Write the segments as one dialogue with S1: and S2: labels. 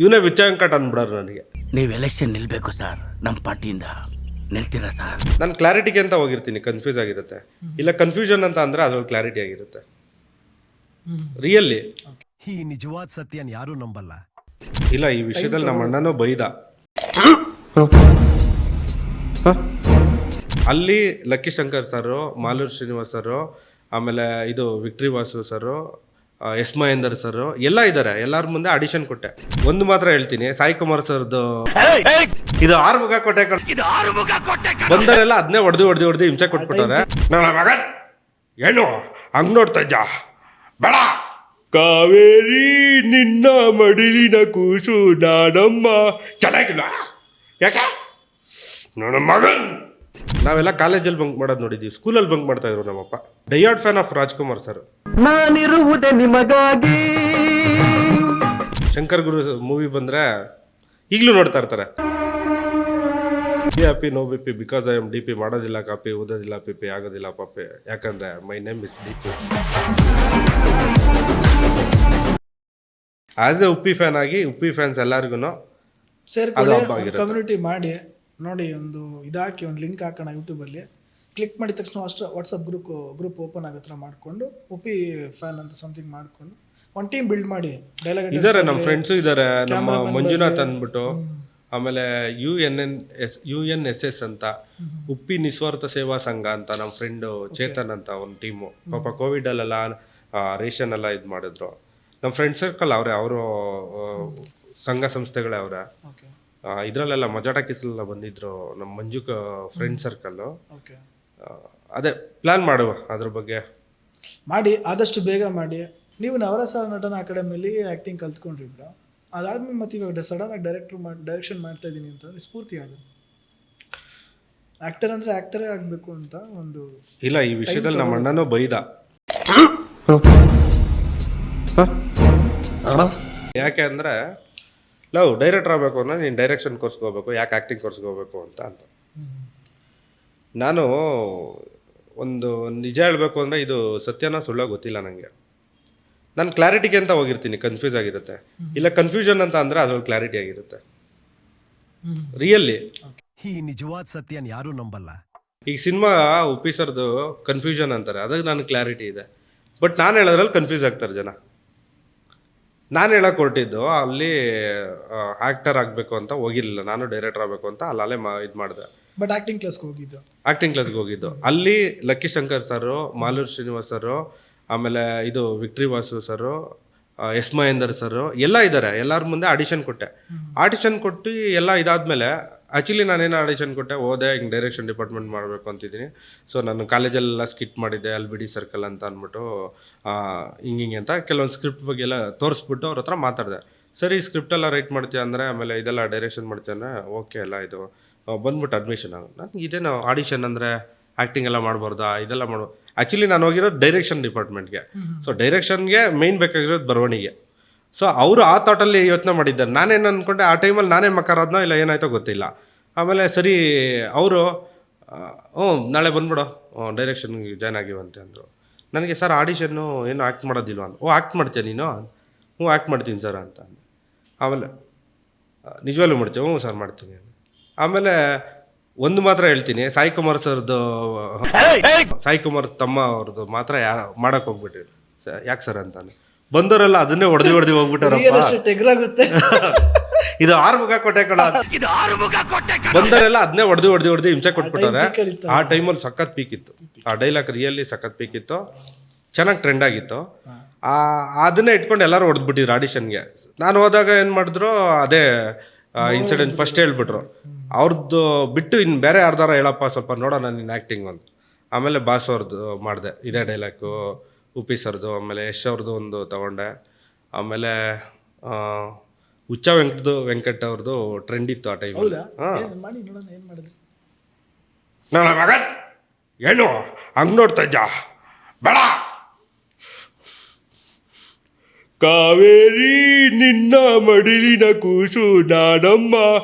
S1: ಇವನೇ ವಿಚ್ಚ ವೆಂಕಟ್ ಅಂದ್ಬಿಡೋರು ನನಗೆ.
S2: ನೀವು ಎಲೆಕ್ಷನ್ ನಿಲ್ಬೇಕು ಸರ್, ನಮ್ಮ ಪಾರ್ಟಿಯಿಂದ ನಿಲ್ತೀರಾ ಸರ್?
S1: ನಾನು ಕ್ಲಾರಿಟಿಗೆ ಅಂತ ಹೋಗಿರ್ತೀನಿ, ಕನ್ಫ್ಯೂಸ್ ಆಗಿರುತ್ತೆ. ಇಲ್ಲ ಕನ್ಫ್ಯೂಷನ್ ಅಂತ ಅಂದರೆ ಅದ್ರಲ್ಲಿ ಕ್ಲಾರಿಟಿ ಆಗಿರುತ್ತೆ. ರಿಯಲ್ಲಿ
S3: ಈ ನಿಜವಾದ ಸತ್ಯನ ಯಾರೂ ನಂಬಲ್ಲ.
S1: ಇಲ್ಲ, ಈ ವಿಷಯದಲ್ಲಿ ನಮ್ಮ ಅಣ್ಣನೂ ಬೈದ. ಅಲ್ಲಿ ಲಕ್ಕಿ ಶಂಕರ್ ಸರು, ಮಾಲೂರು ಶ್ರೀನಿವಾಸ್ ಸರು, ಆಮೇಲೆ ಇದು ವಿಕ್ಟ್ರಿ ವಾಸು ಸರು, ಎಸ್ ಮಹೇಂದರ್ ಸರ್ ಎಲ್ಲ ಇದ್ದಾರೆ. ಎಲ್ಲರ ಮುಂದೆ ಆಡಿಷನ್ ಕೊಟ್ಟೆ. ಒಂದು ಮಾತ್ರ ಹೇಳ್ತೀನಿ, ಸಾಯಿ ಕುಮಾರ್ ಸರ್ದು ಇದು ಆರುಮುಖ ಕೋಟೆ ಬಂದರೆಲ್ಲ ಅದನ್ನೇ ಹೊಡೆದು ಹಿಂಸೆ ಕೊಟ್ಬಿಟ್ಟವ್ರೆ. ನನ್ನ ಮಗನ್ ಏನು ಹಂಗ್ ನೋಡ್ತಾ ಇದ್ದ ಬೇಡ, ಕಾವೇರಿ ನಿನ್ನ ಮಡಿಲಿನ ಕೂಸು ನಾನಮ್ಮ ಚೆನ್ನಾಗಿಲ್ಲ ಯಾಕೆ ನನ್ನ ಮಗನ್. ನಾವೆಲ್ಲ ಕಾಲೇಜಲ್ಲಿ ಬಂಕ್ ಮಾಡೋದು ನೋಡಿದ್ದೀವಿ, ಸ್ಕೂಲಲ್ಲಿ ಬಂಕ್ ಮಾಡ್ತಾ ಇದ್ರು ನಮ್ಮಪ್ಪ. Diehard fan of Rajkumar sir.
S4: ನಾನಿರುವುದೇ ನಿಮಗಾಗಿ.
S1: ಶಂಕರ್ ಗುರು ಮೂವಿ ಬಂದ್ರೆ ಈಗಲೂ ನೋಡ್ತಾ ಇರ್ತಾರೆ. Happy no B P because I am D P, ಮಾಡೋದಿಲ್ಲ ಕಾಪಿ, ಓದೋದಿಲ್ಲ ಪಿ ಪಿ, ಆಗೋದಿಲ್ಲ ಪಾಪೆ, ಯಾಕಂದ್ರೆ my name is D P. As a Uppi fan ಆಗಿ ಉಪ್ಪಿ ಫ್ಯಾನ್ಸ್ ಎಲ್ಲರಿಗೂ
S5: ಸೇರ್ಕೊಳ್ಳಿ, ಕಮ್ಯುನಿಟಿ ಮಾಡಿ ನೋಡಿ. ಒಂದು ಇದಾಕಿ ಒಂದು ಲಿಂಕ್ ಹಾಕೋಣ ಯೂಟ್ಯೂಬಲ್ಲಿ. ಕ್ಲಿಕ್ ಮಾಡಿದ ತಕ್ಷಣ ಅಷ್ಟು ವಾಟ್ಸಪ್ ಗ್ರೂಪ್ ಓಪನ್ ಆಗೋ ಥರ ಮಾಡಿಕೊಂಡು ಉಪ್ಪಿ ಫ್ಯಾನ್ ಅಂತ ಸಮಥಿಂಗ್ ಮಾಡಿಕೊಂಡು ಒಂದು ಟೀಮ್ ಬಿಲ್ಡ್ ಮಾಡಿ. ಡೈಲಾಗ್
S1: ಇದ್ದಾರೆ, ನಮ್ಮ ಫ್ರೆಂಡ್ಸು ಇದ್ದಾರೆ. ನಮ್ಮ ಮಂಜುನಾಥ್ ಅಂದ್ಬಿಟ್ಟು, ಆಮೇಲೆ UNSS ಅಂತ ಉಪ್ಪಿ ನಿಸ್ವಾರ್ಥ ಸೇವಾ ಸಂಘ ಅಂತ ನಮ್ಮ ಫ್ರೆಂಡು ಚೇತನ್ ಅಂತ ಒಂದು ಟೀಮು. ಪಾಪ ಕೋವಿಡಲ್ಲೆಲ್ಲ ರೇಷನ್ ಎಲ್ಲ ಇದು ಮಾಡಿದ್ರು. ನಮ್ಮ ಫ್ರೆಂಡ್ ಸರ್ಕಲ್ ಅವರೇ, ಅವರು ಸಂಘ ಸಂಸ್ಥೆಗಳೇ ಅವರೇ. ಇದರಲ್ಲೆಲ್ಲ ಮಜಾಟ ಕಿಸಲೆಲ್ಲ ಬಂದಿದ್ರು ನಮ್ಮ ಮಂಜು ಫ್ರೆಂಡ್ ಸರ್ಕಲ್ಲು. ಅದೇ ಪ್ಲ್ಯಾನ್ ಮಾಡುವ, ಅದ್ರ ಬಗ್ಗೆ
S5: ಮಾಡಿ ಆದಷ್ಟು ಬೇಗ ಮಾಡಿ. ನೀವು ನವರಸ ನಟನ ಅಕಾಡೆಮಿಯಲ್ಲಿ ಆ್ಯಕ್ಟಿಂಗ್ ಕಲ್ತ್ಕೊಂಡ್ರಿ ಬ್ರೋ. ಅದಾದ್ಮೇಲೆ ಮತ್ತೆ ಇವಾಗ ಸಡನ್ನಾಗಿ ಡೈರೆಕ್ಷನ್ ಮಾಡ್ತಾ ಇದ್ದೀನಿ ಅಂತ ಸ್ಫೂರ್ತಿ ಅದು. ಆ್ಯಕ್ಟರ್ ಅಂದರೆ ಆ್ಯಕ್ಟರೇ ಆಗಬೇಕು ಅಂತ ಒಂದು.
S1: ಇಲ್ಲ, ಈ ವಿಷಯದಲ್ಲಿ ನಮ್ಮ ಅಣ್ಣನೂ ಬೈದ. ಯಾಕೆ ಅಂದರೆ ಡೈರೆಕ್ಟರ್ ಆಗಬೇಕು ಅಂದರೆ ನೀನು ಡೈರೆಕ್ಷನ್ ಕೋರ್ಸ್ಗೆ ಹೋಗ್ಬೇಕು, ಯಾಕೆ ಆ್ಯಕ್ಟಿಂಗ್ ಕೋರ್ಸ್ಗೆ ಹೋಗ್ಬೇಕು ಅಂತ. ನಾನು ಒಂದು ನಿಜ ಹೇಳಬೇಕು ಅಂದರೆ ಇದು ಸತ್ಯನ ಸುಳ್ಳ ಗೊತ್ತಿಲ್ಲ ನನಗೆ. ನಾನು ಕ್ಲಾರಿಟಿಗೆ ಅಂತ ಹೋಗಿರ್ತೀನಿ, ಕನ್ಫ್ಯೂಸ್ ಆಗಿರುತ್ತೆ. ಇಲ್ಲ ಕನ್ಫ್ಯೂಷನ್ ಅಂತ ಅಂದರೆ ಅದ್ರಲ್ಲಿ ಕ್ಲಾರಿಟಿ ಆಗಿರುತ್ತೆ. ರಿಯಲ್ಲಿ
S3: ಈ ನಿಜವಾದ ಸತ್ಯನ ಯಾರೂ ನಂಬಲ್ಲ.
S1: ಈಗ ಸಿನಿಮಾ ಉಪ್ಪಿ ಸರ್ದು ಕನ್ಫ್ಯೂಷನ್ ಅಂತಾರೆ, ಅದಕ್ಕೆ ನನಗೆ ಕ್ಲಾರಿಟಿ ಇದೆ. ಬಟ್ ನಾನು ಹೇಳೋದ್ರಲ್ಲಿ ಕನ್ಫ್ಯೂಸ್ ಆಗ್ತಾರೆ ಜನ. ನಾನು ಹೇಳಕ್ಕೆ ಹೊರಟಿದ್ದು ಅಲ್ಲಿ ಆ್ಯಕ್ಟರ್ ಆಗಬೇಕು ಅಂತ ಹೋಗಿರಲಿಲ್ಲ, ನಾನು ಡೈರೆಕ್ಟರ್ ಆಗಬೇಕು ಅಂತ ಅಲ್ಲೇ ಇದು ಮಾಡಿದೆ.
S5: ಬಟ್ ಆ್ಯಕ್ಟಿಂಗ್ ಕ್ಲಾಸ್ಗೆ ಹೋಗಿದ್ದು. ಅಲ್ಲಿ
S1: ಲಕ್ಕಿ ಶಂಕರ್ ಸರು, ಮಾಲೂರು ಶ್ರೀನಿವಾಸ್ ಸರು, ಆಮೇಲೆ ಇದು ವಿಕ್ಟ್ರಿ ವಾಸು ಸರು, ಎಸ್ ಮಹೇಂದರ್ ಸರು ಎಲ್ಲ ಇದ್ದಾರೆ. ಎಲ್ಲರ ಮುಂದೆ ಆಡಿಷನ್ ಕೊಟ್ಟೆ. ಆಡಿಷನ್ ಕೊಟ್ಟು ಎಲ್ಲ ಇದಾದಮೇಲೆ ಆ್ಯಕ್ಚುಲಿ ನಾನೇನು ಆಡಿಷನ್ ಕೊಟ್ಟೆ, ಹೋದೆ ಹಿಂಗೆ ಡೈರೆಕ್ಷನ್ ಡಿಪಾರ್ಟ್ಮೆಂಟ್ ಮಾಡಬೇಕು ಅಂತಿದ್ದೀನಿ. ಸೊ ನಾನು ಕಾಲೇಜಲ್ಲೆಲ್ಲ ಸ್ಕಿಟ್ ಮಾಡಿದ್ದೆ, LBD ಸರ್ಕಲ್ ಅಂತ ಅಂದ್ಬಿಟ್ಟು ಹಿಂಗೆ ಅಂತ ಕೆಲವೊಂದು ಸ್ಕ್ರಿಪ್ಟ್ ಬಗ್ಗೆ ಎಲ್ಲ ತೋರಿಸ್ಬಿಟ್ಟು ಅವ್ರ ಹತ್ರ ಮಾತಾಡಿದೆ. ಸರಿ ಸ್ಕ್ರಿಪ್ಟೆಲ್ಲ ರೈಟ್ ಮಾಡ್ತೀಯ ಅಂದರೆ, ಆಮೇಲೆ ಇದೆಲ್ಲ ಡೈರೆಕ್ಷನ್ ಮಾಡ್ತೀಯ ಅಂದರೆ ಓಕೆ ಎಲ್ಲ ಇದು ಬಂದ್ಬಿಟ್ಟು ಅಡ್ಮಿಷನ್ ಆಗ. ನನಗೆ ಇದೇನು ಆಡಿಷನ್ ಅಂದರೆ ಆ್ಯಕ್ಟಿಂಗ್ ಎಲ್ಲ ಮಾಡ್ಬಾರ್ದಾ, ಇದೆಲ್ಲ ಮಾಡ್ಬೋದು. ಆ್ಯಕ್ಚುಲಿ ನಾನು ಹೋಗಿರೋದು ಡೈರೆಕ್ಷನ್ ಡಿಪಾರ್ಟ್ಮೆಂಟ್ಗೆ. ಸೊ ಡೈರೆಕ್ಷನ್ಗೆ ಮೇಯ್ನ್ ಬೇಕಾಗಿರೋದು ಬರವಣಿಗೆ. ಸೊ ಅವರು ಆ ಥಾಟಲ್ಲಿ ಯೋಚನೆ ಮಾಡಿದ್ದಾರೆ. ನಾನೇನು ಅಂದ್ಕೊಂಡೆ, ಆ ಟೈಮಲ್ಲಿ ನಾನೇ ಮಕ್ಕರಾದ್ನೋ ಇಲ್ಲ ಏನಾಯ್ತೋ ಗೊತ್ತಿಲ್ಲ. ಆಮೇಲೆ ಸರಿ ಅವರು ನಾಳೆ ಬಂದ್ಬಿಡೋ ಡೈರೆಕ್ಷನ್ಗೆ ಜಾಯ್ನ್ ಆಗಿವಂತೆ ಅಂದರು. ನನಗೆ ಸರ್ ಆಡಿಷನ್ನು ಏನು ಆ್ಯಕ್ಟ್ ಮಾಡೋದಿಲ್ವ ಅಂತ. ಆ್ಯಕ್ಟ್ ಮಾಡ್ತೀಯ ನೀನು? ಆ್ಯಕ್ಟ್ ಮಾಡ್ತೀನಿ ಸರ್ ಅಂತ. ಆಮೇಲೆ ನಿಜವಾಗ್ಲೂ ಮಾಡ್ತೀವಿ? ಸರ್ ಮಾಡ್ತೀನಿ. ಆಮೇಲೆ ಒಂದು ಮಾತ್ರ ಹೇಳ್ತೀನಿ, ಸಾಯಿ ಕುಮಾರ್ ಸರ್ದು, ಸಾಯಿ ಕುಮಾರ್ ತಮ್ಮ ಅವ್ರದ್ದು ಮಾತ್ರ ಮಾಡಕ್ಕೆ ಹೋಗ್ಬಿಟ್ರಿ. ಯಾಕೆ ಸರ್ ಅಂತಾನೆ ಬಂದವರೆಲ್ಲ ಅದನ್ನೇ ಹೊಡೆದು ಹೋಗ್ಬಿಟ್ಟಾರಪ್ಪ. ಇದು ಆರುಮುಖ ಕೋಟೆ ಕಣ. ಬಂದವರೆಲ್ಲ ಅದನ್ನೇ ಹೊಡೆದು ಹಿಂಸೆ ಕೊಟ್ಬಿಟ್ಟಾರೆ. ಆ ಟೈಮಲ್ಲಿ ಸಖತ್ ಪೀಕ್ ಇತ್ತು, ಆ ಡೈಲಾಗ್ ರಿಯಲ್ಲಿ ಸಖತ್ ಪೀಕ್ ಇತ್ತು, ಚೆನ್ನಾಗಿ ಟ್ರೆಂಡ್ ಆಗಿತ್ತು. ಅದನ್ನೇ ಇಟ್ಕೊಂಡು ಎಲ್ಲರೂ ಹೊಡೆದ್ಬಿಟ್ಟಿದ್ರು ಆಡಿಷನ್ಗೆ. ನಾನು ಹೋದಾಗ ಏನು ಮಾಡಿದ್ರು, ಅದೇ ಇನ್ಸಿಡೆಂಟ್ ಫಸ್ಟ್ ಹೇಳ್ಬಿಟ್ರು. ಅವ್ರದ್ದು ಬಿಟ್ಟು ಇನ್ನು ಬೇರೆ ಯಾರ್ದಾರ ಹೇಳಪ್ಪ ಸ್ವಲ್ಪ ನೋಡೋಣ ನಿನ್ನ ಆ್ಯಕ್ಟಿಂಗ್ ಅಂತ. ಆಮೇಲೆ ಬಾಸ್ ಅವ್ರದ್ದು ಮಾಡಿದೆ ಇದೇ ಡೈಲಾಗು, ಉಪ್ಪಿ ಸರ್ದು. ಆಮೇಲೆ ಯಶ್ ಅವ್ರದ್ದು ಒಂದು ತೊಗೊಂಡೆ. ಆಮೇಲೆ ಹುಚ್ಚ ವೆಂಕಟ್ ಅವ್ರದ್ದು ಟ್ರೆಂಡ್ ಇತ್ತು ಆ ಟೈಮ್. ನನ್ನ ಮಗನ್ ಏನು ಹಂಗ್ ನೋಡ್ತಾ ಇದ್ದ ಬೇಡ, ಕಾವೇರಿ ನಿನ್ನ ಮಡಿಲಿನ ಕೂಸು ನಾನಮ್ಮ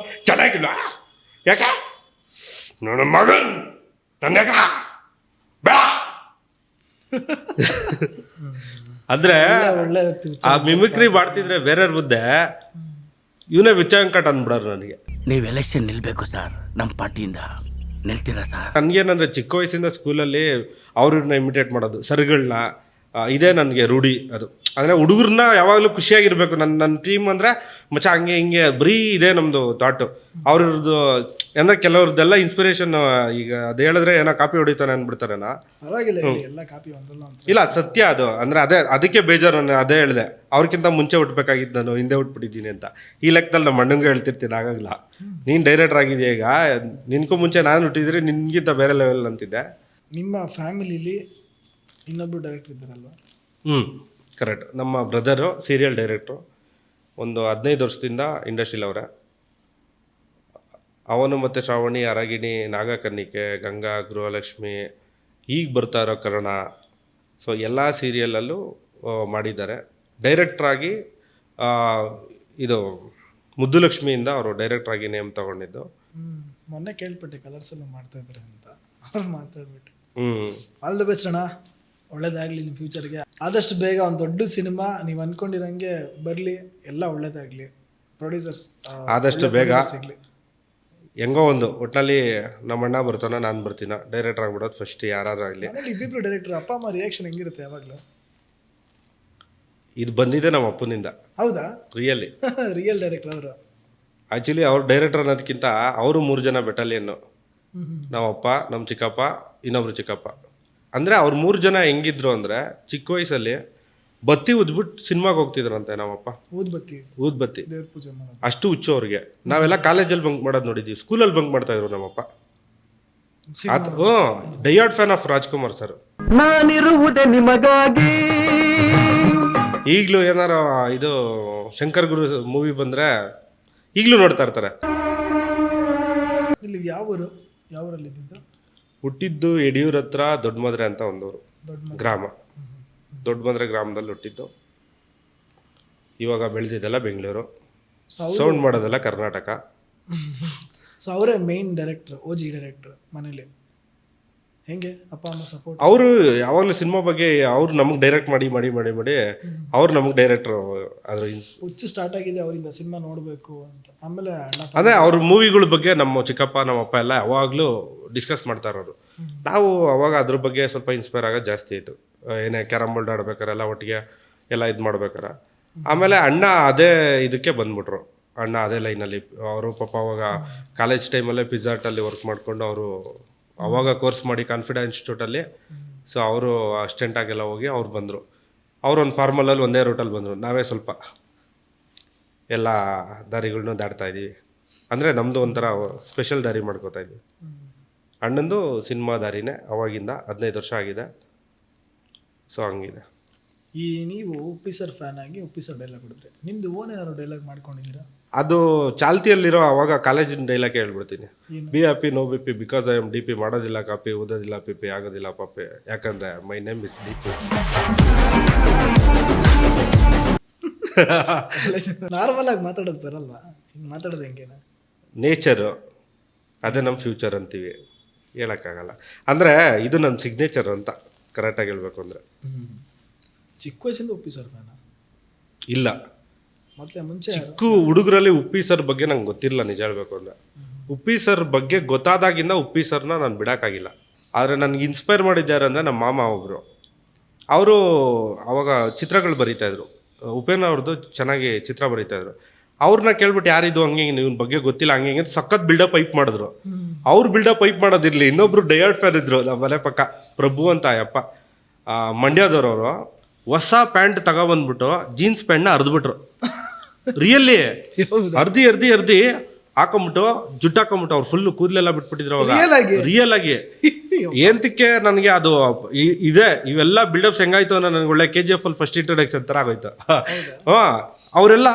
S1: ಚೆನ್ನಾಗಿಲ್ಲ ಯಾಕೆ ನನ್ನ ಮಗನ್ ನನ್ನ ಬೇಡ. ಅಂದ್ರೆ ಆ ಮಿಮಿಕ್ರಿ ಮಾಡ್ತಿದ್ರೆ ಬೇರೆಯವ್ರ ಮುಂದೆ ಇವನೇ ವಿಚಾಂಕಟ್ ಅಂದ್ಬಿಡೋರು ನನಗೆ.
S2: ನೀವು ಎಲೆಕ್ಷನ್ ನಿಲ್ಬೇಕು ಸರ್, ನಮ್ಮ ಪಾರ್ಟಿಯಿಂದ ನಿಲ್ತೀರಾ ಸರ್?
S1: ನನಗೇನಂದರೆ ಚಿಕ್ಕ ವಯಸ್ಸಿಂದ ಸ್ಕೂಲಲ್ಲಿ ಅವ್ರನ್ನ ಇಮಿಟೇಟ್ ಮಾಡೋದು ಸರ್ಗಳನ್ನ, ಇದೇ ನನಗೆ ರೂಢಿ. ಅದು ಅಂದರೆ ಹುಡುಗರನ್ನ ಯಾವಾಗಲೂ ಖುಷಿಯಾಗಿರ್ಬೇಕು. ನನ್ನ ಟೀಮ್ ಅಂದರೆ ಮಚ್ಚ ಹಂಗೆ ಹಿಂಗೆ ಬರೀ ಇದೇ ನಮ್ಮದು ಥಾಟು. ಅವ್ರದ್ದು ಅಂದರೆ ಕೆಲವ್ರದ್ದೆಲ್ಲ ಇನ್ಸ್ಪಿರೇಷನ್. ಈಗ ಅದು ಹೇಳಿದ್ರೆ ಏನೋ ಕಾಪಿ ಹೊಡಿತಾನೆ ಅಂದ್ಬಿಡ್ತಾರೇನೋ.
S5: ಪರವಾಗಿಲ್ಲ ಹೇಳಿ, ಎಲ್ಲ ಕಾಪಿ ಒಂದಲ್ಲ ಅಂತ.
S1: ಇಲ್ಲ, ಅದು ಸತ್ಯ. ಅದು ಅಂದರೆ ಅದಕ್ಕೆ ಬೇಜಾರು. ನಾನು ಅದೇ ಹೇಳಿದೆ, ಅವ್ರಿಗಿಂತ ಮುಂಚೆ ಹುಟ್ಟಬೇಕಾಗಿದ್ದು, ನಾನು ಹಿಂದೆ ಹುಟ್ಬಿಟ್ಟಿದ್ದೀನಿ ಅಂತ. ಈ ಲೆಕ್ಕದಲ್ಲಿ ನಮ್ಮ ಅಣ್ಣಂಗೆ ಹೇಳ್ತಿರ್ತೀನಿ, ಆಗಾಗಲ್ಲ ನೀನು ಡೈರೆಕ್ಟರ್ ಆಗಿದೆಯಾ, ಈಗ ನಿನ್ಗೂ ಮುಂಚೆ ನಾನು ಹುಟ್ಟಿದ್ರೆ ನಿನ್ಗಿಂತ ಬೇರೆ ಲೆವೆಲ್ ಅಂತಿದ್ದೆ.
S5: ನಿಮ್ಮ ಫ್ಯಾಮಿಲಿಲಿ ಇನ್ನೊಬ್ರು ಡೈರೆಕ್ಟರ್ ಇದ್ದಾರಲ್ವ?
S1: ಕರೆಕ್ಟ್. ನಮ್ಮ ಬ್ರದರು ಸೀರಿಯಲ್ ಡೈರೆಕ್ಟ್ರು, ಒಂದು 15 ವರ್ಷದಿಂದ ಇಂಡಸ್ಟ್ರಿಲಿ ಅವರೇ. ಅವನು ಮತ್ತು ಶ್ರಾವಣಿ, ಅರಗಿಣಿ, ನಾಗಕನ್ನಿಕೆ, ಗಂಗಾ, ಗೃಹಲಕ್ಷ್ಮಿ, ಈಗ ಬರ್ತಾ ಇರೋ ಕರ್ಣ, ಸೊ ಎಲ್ಲ ಸೀರಿಯಲಲ್ಲೂ ಮಾಡಿದ್ದಾರೆ. ಡೈರೆಕ್ಟ್ರಾಗಿ ಇದು ಮುದ್ದುಲಕ್ಷ್ಮಿಯಿಂದ ಅವರು ಡೈರೆಕ್ಟ್ರಾಗಿ ನೇಮ್ ತಗೊಂಡಿದ್ದು.
S5: ಮೊನ್ನೆ ಕೇಳ್ಪಟ್ಟೆ ಕಲರ್ಸಲ್ಲೂ ಮಾಡ್ತಾ ಇದ್ದಾರೆ ಅಂತ, ಅವ್ರು ಮಾತಾಡ್ಬಿಟ್ಟು.
S1: ಆಲ್
S5: ದ ಬೆಸ್ಟ್ ಅಣ್ಣ, ಒಳ್ಳೇದಾಗಲಿ ನಿಮ್ಮ ಫ್ಯೂಚರ್ಗೆ. ಆದಷ್ಟು ಬೇಗ ಒಂದು ದೊಡ್ಡ ಸಿನಿಮಾ ನೀವು ಅಂದ್ಕೊಂಡಿರಂಗೆ ಬರಲಿ, ಎಲ್ಲ ಒಳ್ಳೇದಾಗಲಿ. ಪ್ರೊಡ್ಯೂಸರ್ಸ್
S1: ಆದಷ್ಟು ಬೇಗ
S5: ಸಿಗಲಿ.
S1: ಹೆಂಗೋ ಒಂದು ಒಟ್ಟಿನಲ್ಲಿ ನಮ್ಮ ಅಣ್ಣ ಬರ್ತಾನೆ, ನಾನು ಬರ್ತೀನ, ಡೈರೆಕ್ಟರ್ ಆಗ್ಬಿಡೋದು ಫಸ್ಟ್ ಯಾರು ಆಗಲಿ.
S5: ಇಬ್ಬಿಬ್ರು ಡೈರೆಕ್ಟರ್, ಅಪ್ಪ ಅಮ್ಮ ರಿಯಾಕ್ಷನ್ ಹೆಂಗಿರುತ್ತೆ ಯಾವಾಗಲೂ?
S1: ಇದು ಬಂದಿದೆ ನಮ್ಮ ಅಪ್ಪನಿಂದ.
S5: ಹೌದಾ?
S1: ರಿಯಲಿ
S5: ರಿಯಲ್ ಡೈರೆಕ್ಟರ್ ಅವರು.
S1: ಆ್ಯಕ್ಚುಲಿ ಅವ್ರು ಡೈರೆಕ್ಟರ್ ಅನ್ನೋದಕ್ಕಿಂತ ಅವರು 3 ಜನ ಬೆಟಾಲಿಯನ್ನು. ನಮ್ಮಪ್ಪ, ನಮ್ಮ ಚಿಕ್ಕಪ್ಪ, ಇನ್ನೊಬ್ರು ಚಿಕ್ಕಪ್ಪ. ಅಂದರೆ ಅವ್ರು 3 ಜನ ಹೆಂಗಿದ್ರು ಅಂದರೆ, ಚಿಕ್ಕ ವಯಸ್ಸಲ್ಲಿ ಬತ್ತಿ ಉದ್ಬಿಟ್ಟು ಸಿನಿಮಾಗೆ ಹೋಗ್ತಿದ್ರಂತೆ ನಮ್ಮಪ್ಪ. ಊದ್ಬತ್ತಿ
S5: ದೇವ್ರ ಪೂಜೆ ಮಾಡೋದು
S1: ಅಷ್ಟು ಹುಚ್ಚು ಅವ್ರಿಗೆ. ನಾವೆಲ್ಲ ಕಾಲೇಜಲ್ಲಿ ಬಂಕ್ ಮಾಡೋದು ನೋಡಿದ್ದೀವಿ, ಸ್ಕೂಲಲ್ಲಿ ಬಂಕ್ ಮಾಡ್ತಾ ಇದ್ರು ನಮ್ಮಪ್ಪ. Diehard fan of Rajkumar sir.
S4: ನಾನಿರುವುದೇ ನಿಮಗಾಗಿ.
S1: ಈಗಲೂ ಏನಾರ ಇದು ಶಂಕರ್ ಗುರು ಮೂವಿ ಬಂದರೆ ಈಗಲೂ ನೋಡ್ತಾ ಇರ್ತಾರೆ.
S5: ಇಲ್ಲಿ ಯಾವೂರಲ್ಲಿ ಇದ್ದಿದ್ದು?
S1: ಹುಟ್ಟಿದ್ದು ಯಡಿಯೂರ ಹತ್ರ ದೊಡ್ಡಮದ್ರೆ ಅಂತ ಒಂದೂರು ಗ್ರಾಮ. ದೊಡ್ಡಮದ್ರೆ ಗ್ರಾಮದಲ್ಲಿ ಹುಟ್ಟಿದ್ದು. ಇವಾಗ ಬೆಳೆದಿದ್ದೆಲ್ಲ ಬೆಂಗಳೂರು, ಸೌಂಡ್ ಮಾಡೋದೆಲ್ಲ ಕರ್ನಾಟಕ.
S5: ಸೊ ಅವರೇ ಮೇನ್ ಡೈರೆಕ್ಟರ್, OG ಡೈರೆಕ್ಟರ್ ಮನೇಲಿ. ಹೆಂಗೆ ಅಪ್ಪ ಅಮ್ಮ ಸಪೋರ್ಟ್? ಅವರು
S1: ಯಾವಾಗಲೂ ಸಿನಿಮಾ ಬಗ್ಗೆ ಅವ್ರು ನಮಗೆ ಡೈರೆಕ್ಟ್ ಮಾಡಿ ಮಾಡಿ ಮಾಡಿ ಮಾಡಿ ಅವ್ರು ನಮಗೆ ಡೈರೆಕ್ಟ್ರು. ಅದ್ರ
S5: ಹುಚ್ಚು ಸ್ಟಾರ್ಟ್ ಆಗಿದೆ ಅವರಿಂದ ಸಿನಿಮಾ ನೋಡಬೇಕು ಅಂತ. ಆಮೇಲೆ
S1: ಅದೇ ಅವ್ರ ಮೂವಿಗಳ ಬಗ್ಗೆ ನಮ್ಮ ಚಿಕ್ಕಪ್ಪ ನಮ್ಮಪ್ಪ ಎಲ್ಲ ಯಾವಾಗಲೂ ಡಿಸ್ಕಸ್ ಮಾಡ್ತಾ ಇರೋರು. ನಾವು ಅವಾಗ ಅದ್ರ ಬಗ್ಗೆ ಸ್ವಲ್ಪ ಇನ್ಸ್ಪೈರ್ ಆಗೋದು ಜಾಸ್ತಿ ಇತ್ತು. ಏನೇ ಕ್ಯಾರಮ್ ಬೋರ್ಡ್ ಆಡ್ಬೇಕಾರೆ ಎಲ್ಲ ಒಟ್ಟಿಗೆ ಎಲ್ಲ ಇದು ಮಾಡ್ಬೇಕಾರೆ. ಆಮೇಲೆ ಅಣ್ಣ ಅದೇ ಇದಕ್ಕೆ ಬಂದ್ಬಿಟ್ರು. ಅಣ್ಣ ಅದೇ ಲೈನಲ್ಲಿ ಅವರು ಪಾಪ ಅವಾಗ ಕಾಲೇಜ್ ಟೈಮಲ್ಲೇ ಪಿಜ್ಜಾಟಲ್ಲಿ ವರ್ಕ್ ಮಾಡಿಕೊಂಡು ಅವರು ಅವಾಗ ಕೋರ್ಸ್ ಮಾಡಿ ಕಾನ್ಫಿಡೆನ್ಸ್ ಇನ್ಸ್ಟಿಟ್ಯೂಟಲ್ಲಿ. ಸೊ ಅವರು ಅಸ್ಟೆಂಟಾಗೆಲ್ಲ ಹೋಗಿ ಅವ್ರು ಬಂದರು. ಅವ್ರು ಒಂದು ಫಾರ್ಮಲಲ್ಲಿ ಒಂದೇ ರೂಟಲ್ಲಿ ಬಂದರು. ನಾವೇ ಸ್ವಲ್ಪ ಎಲ್ಲ ದಾರಿಗಳನ್ನೂ ದಾಟ್ತಾ ಇದ್ದೀವಿ. ಅಂದರೆ ನಮ್ಮದು ಒಂಥರ ಸ್ಪೆಷಲ್ ದಾರಿ ಮಾಡ್ಕೋತಾ ಇದ್ವಿ. ಅಣ್ಣಂದು ಸಿನಿಮಾ ದಾರಿನೇ ಅವಾಗಿಂದ 15 ವರ್ಷ ಆಗಿದೆ. ಸೊ ಹಂಗಿದೆ.
S5: ನೀವು ಉಪ್ಪಿ ಸರ್ ಫ್ಯಾನ್ ಆಗಿ ಉಪ್ಪಿ ಸರ್ ಡೈಲಾಗ್ ಹೊಡಿದ್ರೆ, ನಿಮ್ದು ಓನ್ ಯಾರು ಡೈಲಾಗ್ ಮಾಡ್ಕೊಂಡಿದ್ದೀರಾ?
S1: ಅದು ಚಾಲ್ತಿಯಲ್ಲಿರೋ ಅವಾಗ ಕಾಲೇಜಿನ ಡೈಲಾಗ್ ಹೇಳ್ಬಿಡ್ತೀನಿ. Be happy no B P because I am DP. ಮಾಡೋದಿಲ್ಲ ಕಾಪಿ, ಓದೋದಿಲ್ಲ PP, ಆಗೋದಿಲ್ಲ ಪಾಪೆ, ಯಾಕಂದರೆ my name is DP.
S5: Normal ಆಗಿ ಮಾತಾಡೋದು ಬರಲ್ವಾ? ಹಿಂಗೆ ಮಾತಾಡೋದು ಹೆಂಗೇನ?
S1: ನೇಚರು ಅದೇ ನಮ್ಮ ಫ್ಯೂಚರ್ ಅಂತೀವಿ, ಹೇಳೋಕ್ಕಾಗಲ್ಲ. ಅಂದರೆ ಇದು ನನ್ನ ಸಿಗ್ನೇಚರ್ ಅಂತ ಕರೆಕ್ಟಾಗಿ ಹೇಳ್ಬೇಕು ಅಂದರೆ.
S5: ಚಿಕ್ಕ ವಯಸ್ಸಿಂದ ಉಪ್ಪಿ ಸರ್ ಫ್ಯಾನ? ಇಲ್ಲ, ಮೊದಲೇ ಮುಂಚೆ
S1: ಚಿಕ್ಕ ಹುಡುಗರಲ್ಲಿ ಉಪ್ಪಿ ಸರ್ ಬಗ್ಗೆ ನಂಗೆ ಗೊತ್ತಿಲ್ಲ ನಿಜ ಹೇಳ್ಬೇಕು ಅಂದರೆ. ಉಪ್ಪಿ ಸರ್ ಬಗ್ಗೆ ಗೊತ್ತಾದಾಗಿಂದ ಉಪ್ಪಿ ಸರ್ನ ನಾನು ಬಿಡೋಕ್ಕಾಗಿಲ್ಲ. ಆದರೆ ನನಗೆ ಇನ್ಸ್ಪೈರ್ ಮಾಡಿದ್ದಾರೆ ಅಂದರೆ ನಮ್ಮ ಮಾಮ ಒಬ್ಬರು. ಅವರು ಅವಾಗ ಚಿತ್ರಗಳು ಬರೀತಾಯಿದ್ರು. ಉಪೇನ್ ಅವ್ರದ್ದು ಚೆನ್ನಾಗಿ ಚಿತ್ರ ಬರೀತಾಯಿದ್ರು. ಅವ್ರನ್ನ ಕೇಳ್ಬಿಟ್ಟು ಯಾರಿದು ಹಂಗೆ ಇವನ ಬಗ್ಗೆ ಗೊತ್ತಿಲ್ಲ ಹಂಗೆ ಹಿಂಗೆ ಸಖತ್ ಬಿಲ್ಡಪ್ ಪೈಪ್ ಮಾಡಿದ್ರು. ಅವ್ರು ಬಿಲ್ಡಪ್ ಪೈಪ್ ಮಾಡೋದಿರಲಿ, ಇನ್ನೊಬ್ರು ಡೈಯಾರ್ಡ್ ಫ್ಯಾನ್ ಇದ್ರು ನಮ್ಮ ಮನೆ ಪಕ್ಕ, ಪ್ರಭು ಅಂತ ಅಯ್ಯಪ್ಪ, ಮಂಡ್ಯದವ್ರವರು. ಹೊಸ ಪ್ಯಾಂಟ್ ತಗೊಬಂದ್ಬಿಟ್ಟು ಜೀನ್ಸ್ ಪ್ಯಾಂಟ್ನ ಅರ್ದ್ಬಿಟ್ರು. ರಿಯಲ್ಲಿ ಅರ್ದಿ ಹಾಕೊಂಬಿಟ್ಟು ಜುಟ್ಟು ಹಾಕೊಂಬಿಟ್ಟು ಅವ್ರು ಫುಲ್ಲು ಕೂದಲೆಲ್ಲ ಬಿಟ್ಬಿಟ್ಟಿದ್ರು ಅವಾಗ. ರಿಯಲ್ ಆಗಿ ಏಂತಕ್ಕೆ ನನಗೆ ಅದು ಇದೆ. ಇವೆಲ್ಲ ಬಿಲ್ಡಪ್ಸ್ ಹೆಂಗಾಯ್ತು ಅನ್ನೋ ನನಗೆ ಒಳ್ಳೆ KGF ಅಲ್ಲಿ ಫಸ್ಟ್ ಇಂಟ್ರೊಡಕ್ಷನ್ ಥರ ಆಗೋಯ್ತು. ಅವರೆಲ್ಲ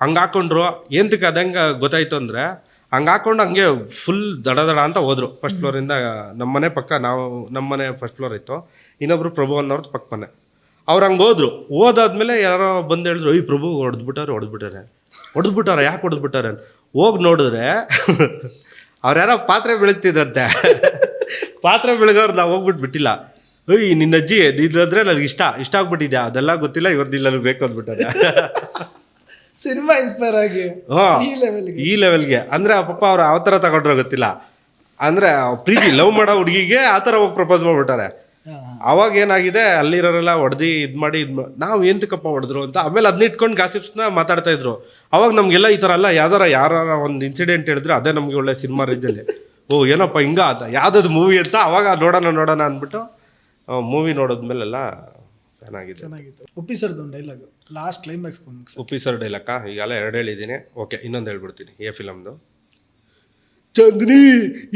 S1: ಹಂಗೆ ಹಾಕೊಂಡ್ರು. ಏಂತಕ್ಕೆ ಅದಂಗೆ ಗೊತ್ತಾಯ್ತು ಅಂದರೆ, ಹಂಗೆ ಹಾಕೊಂಡು ಹಂಗೆ ಫುಲ್ ದಡ ಅಂತ ಹೋದ್ರು. ಫಸ್ಟ್ ಫ್ಲೋರಿಂದ ನಮ್ಮನೆ ಪಕ್ಕ, ನಮ್ಮನೆ ಫಸ್ಟ್ ಫ್ಲೋರ್ ಇತ್ತು, ಇನ್ನೊಬ್ರು ಪ್ರಭು ಅನ್ನೋರ್ದು ಪಕ್ಕ ಮನೆ. ಅವ್ರು ಹಂಗೆ ಹೋದಾದ್ಮೇಲೆ ಯಾರೋ ಬಂದು ಹೇಳಿದ್ರು, ಈ ಪ್ರಭು ಹೊಡೆದ್ಬಿಟ್ಟಾರೆ ಯಾಕೆ ಹೊಡೆದ್ಬಿಟ್ಟಾರೆ ಅಂತ ಹೋಗಿ ನೋಡಿದ್ರೆ ಅವ್ರು ಯಾರೋ ಪಾತ್ರೆ ಬೆಳಗ್ತಿದ್ರಂತೆ. ಪಾತ್ರೆ ಬೆಳಗೋರು ನಾವು ಹೋಗ್ಬಿಟ್ಟು ಬಿಟ್ಟಿಲ್ಲ. ನಿನ್ನ ಅಜ್ಜಿ ಇದಂದ್ರೆ ನನಗೆ ಇಷ್ಟ ಆಗ್ಬಿಟ್ಟಿದ್ಯಾ, ಅದೆಲ್ಲ ಗೊತ್ತಿಲ್ಲ, ಇವತ್ತು ಇಲ್ಲ ಬೇಕು ಅಂದ್ಬಿಟ್ಟಾರೆ.
S5: ಸಿನಿಮಾ ಇನ್ಸ್ಪೈರ್ ಆಗಿ
S1: ಹಾ
S5: ಈ ಲೆವೆಲ್ಗೆ.
S1: ಈ ಲೆವೆಲ್ಗೆ ಅಂದ್ರೆ ಆ ಪಾಪ ಅವ್ರು ಯಾವ ಥರ ತಗೊಂಡ್ರೋ ಗೊತ್ತಿಲ್ಲ. ಅಂದ್ರೆ ಪ್ರೀತಿ ಲವ್ ಮಾಡೋ ಹುಡುಗಿಗೆ ಆ ಥರ ಹೋಗಿ ಪ್ರಪೋಸ್ ಮಾಡ್ಬಿಟ್ಟಾರೆ. ಅವಾಗ ಏನಾಗಿದೆ, ಅಲ್ಲಿರೋರೆಲ್ಲ ಹೊಡೆದು ನಾವು ಎಂತಕ್ಕಪ್ಪ ಹೊಡೆದ್ರು ಅಂತ. ಆಮೇಲೆ ಅದನ್ನ ಇಟ್ಕೊಂಡು ಗಾಸಿಪ್ಸ್ನ ಮಾತಾಡ್ತಾ ಇದ್ರು. ಅವಾಗ ನಮಗೆಲ್ಲ ಈ ಥರ ಎಲ್ಲ ಯಾರ ಒಂದು ಇನ್ಸಿಡೆಂಟ್ ಹೇಳಿದ್ರೆ ಅದೇ ನಮಗೆ ಒಳ್ಳೆ ಸಿನಿಮಾ ರೇಂಜಲ್ಲಿ ಓ ಏನಪ್ಪ ಹಿಂಗ ಅಂತ ಯಾವ್ದದು ಮೂವಿ ಅಂತ ಅವಾಗ ನೋಡೋಣ ಅಂದ್ಬಿಟ್ಟು ಮೂವಿ ನೋಡಿದ್ಮೇಲೆಲ್ಲ ಚೆನ್ನಾಗಿದೆ.
S5: ಉಪ್ಪಿ ಸರ್ದು ಒಂದು ಡೈಲಾಗ್ ಲಾಸ್ಟ್ ಕ್ಲೈಮ್ಯಾಕ್ಸ್ ಬಂದು
S1: ಉಪ್ಪಿ ಸರ್ ಡೈಲಾಕ ಈಗೆಲ್ಲ 2 ಹೇಳಿದ್ದೀನಿ. ಓಕೆ, ಇನ್ನೊಂದು ಹೇಳ್ಬಿಡ್ತೀನಿ. ಎ ಫಿಲಮ್ದು ಚಾಂದಿನಿ,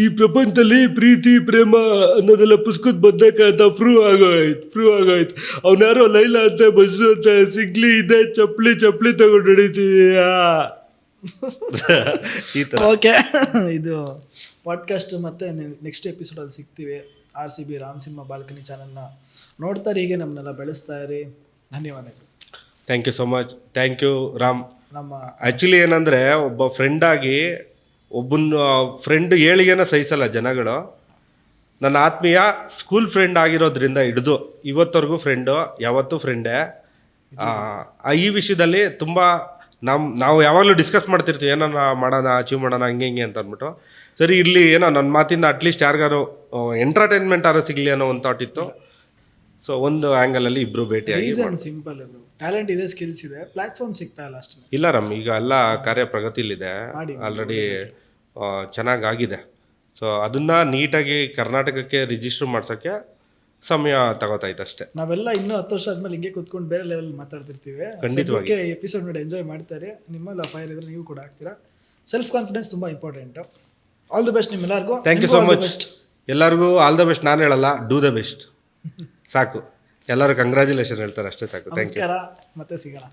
S1: ಈ ಪ್ರಪಂಚದಲ್ಲಿ ಪ್ರೀತಿ ಪ್ರೇಮ ಅನ್ನೋದೆಲ್ಲ ಪುಸ್ತಕದ ಬದ್ದಕ ಅಂತ ಪ್ರೂವ್ ಆಗೋಯ್ತು. ಅವನಾರೋ ಲೈಲಾ ಅಂತ ಬಸ್ಸು ಅಂತ ಸಿಗ್ಲಿ ಇದೆ ಚಪ್ಪಲಿ ತಗೊಂಡು ಹಿಡಿತೀಯ ಈ ಥರ.
S5: ಓಕೆ, ಇದು ಪಾಡ್ಕಾಸ್ಟ್ ಮತ್ತೆ ನೆಕ್ಸ್ಟ್ ಎಪಿಸೋಡಲ್ಲಿ ಸಿಗ್ತೀವಿ. RCB ರಾಮ್ ಸಿನಿಮಾ ಬಾಲ್ಕನಿ ಚಾನಲ್ನ ನೋಡ್ತಾರೆ, ಹೀಗೆ ನಮ್ಮನ್ನೆಲ್ಲ ಬೆಳೆಸ್ತಾ ಇರಿ. ಧನ್ಯವಾದಗಳು.
S1: Thank you so much. Thank you Ram.
S5: ನಮ್ಮ
S1: ಆ್ಯಕ್ಚುಲಿ ಏನಂದರೆ ಒಬ್ಬ ಫ್ರೆಂಡಾಗಿ ಒಬ್ಬನ ಫ್ರೆಂಡ್ ಏಳಿಗೆನ ಸಹಿಸಲ್ಲ ಜನಗಳು. ನನ್ನ ಆತ್ಮೀಯ ಸ್ಕೂಲ್ ಫ್ರೆಂಡ್ ಆಗಿರೋದ್ರಿಂದ ಹಿಡಿದು ಇವತ್ತವರೆಗೂ ಫ್ರೆಂಡು, ಯಾವತ್ತೂ ಫ್ರೆಂಡೇ. ಈ ವಿಷಯದಲ್ಲಿ ತುಂಬ ನಾವು ಯಾವಾಗಲೂ ಡಿಸ್ಕಸ್ ಮಾಡ್ತಿರ್ತೀವಿ, ಏನೋ ಮಾಡೋಣ, ಅಚೀವ್ ಮಾಡೋಣ, ಹಂಗೆ ಅಂತ ಅಂದ್ಬಿಟ್ಟು. ಸರಿ ಇರಲಿ, ಏನೋ ನನ್ನ ಮಾತಿಂದ ಅಟ್ಲೀಸ್ಟ್ ಯಾರಿಗಾರು ಎಂಟರ್ಟೈನ್ಮೆಂಟ್ ಆರೋ ಸಿಗಲಿ ಅನ್ನೋ ಒಂದು ಥಾಟ್ ಇತ್ತು. ಸೊ ಒಂದು ಆ್ಯಂಗಲಲ್ಲಿ ಇಬ್ಬರು ಭೇಟಿಯಾಗಿ
S5: ಸಿಂಪಲ್, ಟ್ಯಾಲೆಂಟ್ ಇದೆ, ಸ್ಕಿಲ್ಸ್ ಇದೆ, ಪ್ಲಾಟ್ಫಾರ್ಮ್ ಸಿಗ್ತಾ ಇಲ್ಲ ಅಷ್ಟೇ.
S1: ಇಲ್ಲ ರಮ್, ಈಗ ಎಲ್ಲ ಕಾರ್ಯ ಪ್ರಗತಿಲಿದೆ, ಆಲ್ರೆಡಿ ಚೆನ್ನಾಗಾಗಿದೆ. ಸೊ ಅದನ್ನು ನೀಟಾಗಿ ಕರ್ನಾಟಕಕ್ಕೆ ರಿಜಿಸ್ಟರ್ ಮಾಡ್ಸೋಕ್ಕೆ ಸಮಯ ತಗೋತಾಯ್ತು ಅಷ್ಟೇ.
S5: ನಾವೆಲ್ಲ ಇನ್ನೂ 10 ವರ್ಷ ಆದ್ಮೇಲೆ ಹಿಂಗೆ ಕೂತ್ಕೊಂಡು ಬೇರೆ ಲೆವೆಲ್ ಮಾತಾಡ್ತಿರ್ತೀವಿ.
S1: ಖಂಡಿತವಾಗಿ
S5: ಎಪಿಸೋಡ್ ನೋಡಿ ಎಂಜಾಯ್ ಮಾಡ್ತಾರೆ. ನಿಮ್ಮಲ್ಲಿ ಫೈರ್ ಇದ್ರೆ ನೀವು ಕೂಡ ಆಗ್ತೀರಾ. ಸೆಲ್ಫ್ ಕಾನ್ಫಿಡೆನ್ಸ್ ತುಂಬ ಇಂಪಾರ್ಟೆಂಟ್. ಆಲ್ ದಿ ಬೆಸ್ಟ್ ನಿಮ್ಮೆಲ್ಲರಿಗೂ.
S1: Thank you so much. ಎಲ್ಲರಿಗೂ ಆಲ್ ದ ಬೆಸ್ಟ್ ನಾನು ಹೇಳಲ್ಲ, ಡೂ ದ ಬೆಸ್ಟ್ ಸಾಕು. ಎಲ್ಲರೂ ಕಂಗ್ರ್ಯಾಚುಲೇಷನ್ ಹೇಳ್ತಾರೆ ಅಷ್ಟೇ ಸಾಕು. Thank you.
S5: ನಮಸ್ಕಾರ, ಮತ್ತೆ ಸಿಗೋಣ.